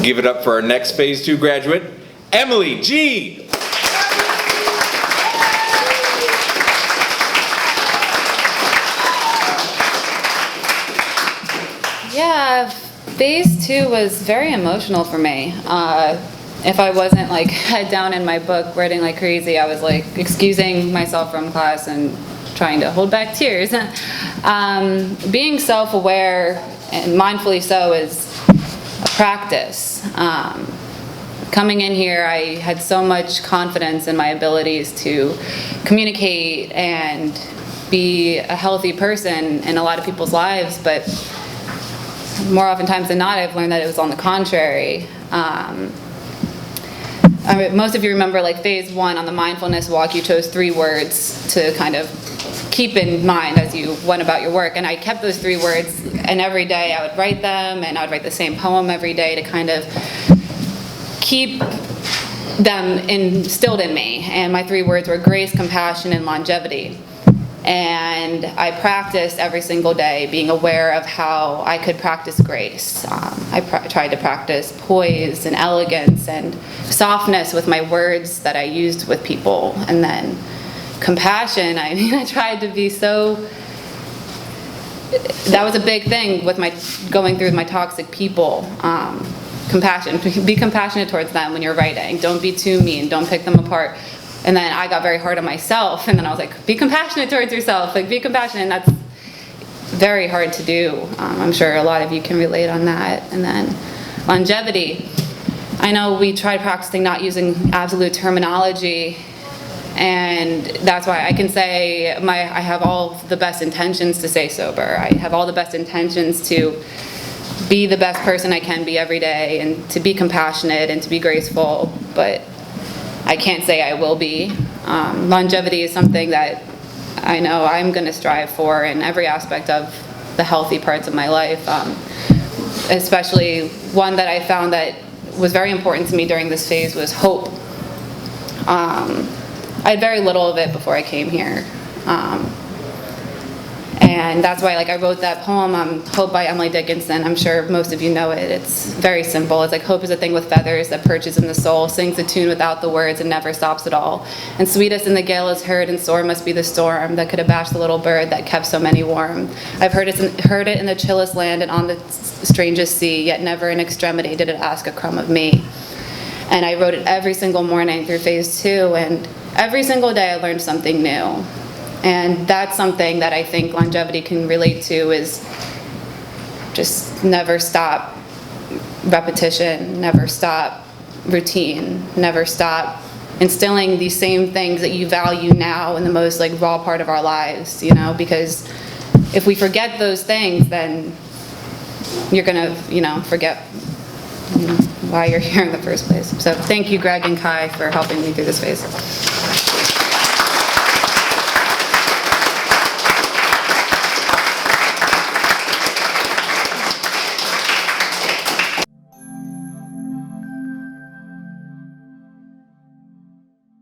Give it up for our next Phase 2 graduate, Emily G. Yeah, Phase 2 was very emotional for me. If I wasn't like head down in my book writing like crazy, I was like excusing myself from class and trying to hold back tears. Being self-aware and mindfully so is a practice. Coming in here, I had so much confidence in my abilities to communicate and be a healthy person in a lot of people's lives, but more oftentimes than not, I've learned that it was on the contrary. Most of you remember like Phase 1 on the mindfulness walk, you chose 3 words to kind of keep in mind as you went about your work, and I kept those 3 words, and every day I would write them, and I would write the same poem every day to kind of keep them instilled in me. And my 3 words were grace, compassion, and longevity. And I practiced every single day being aware of how I could practice grace. I tried to practice poise and elegance and softness with my words that I used with people. And then compassion, I tried to be so, that was a big thing with my going through my toxic people. Compassion, be compassionate towards them when you're writing. Don't be too mean, don't pick them apart. And then I got very hard on myself, and then I was like, be compassionate towards yourself, like be compassionate, and that's very hard to do. I'm sure a lot of you can relate on that. And then longevity. I know we tried practicing not using absolute terminology, and that's why I can say I have all the best intentions to stay sober. I have all the best intentions to be the best person I can be every day, and to be compassionate and to be graceful, but I can't say I will be. Longevity is something that I know I'm going to strive for in every aspect of the healthy parts of my life, especially one that I found that was very important to me during this phase was hope. I had very little of it before I came here. And that's why I wrote that poem, Hope by Emily Dickinson. I'm sure most of you know it. It's very simple. It's like, hope is a thing with feathers that perches in the soul, sings a tune without the words and never stops at all. And sweetest in the gale is heard, and sore must be the storm that could abash the little bird that kept so many warm. I've heard it in the chillest land and on the strangest sea, yet never in extremity did it ask a crumb of me. And I wrote it every single morning through Phase 2, and every single day I learned something new. And that's something that I think longevity can relate to, is just never stop repetition, never stop routine, never stop instilling these same things that you value now in the most raw part of our lives, because if we forget those things, then you're gonna, forget why you're here in the first place. So thank you, Greg and Kai, for helping me through this phase.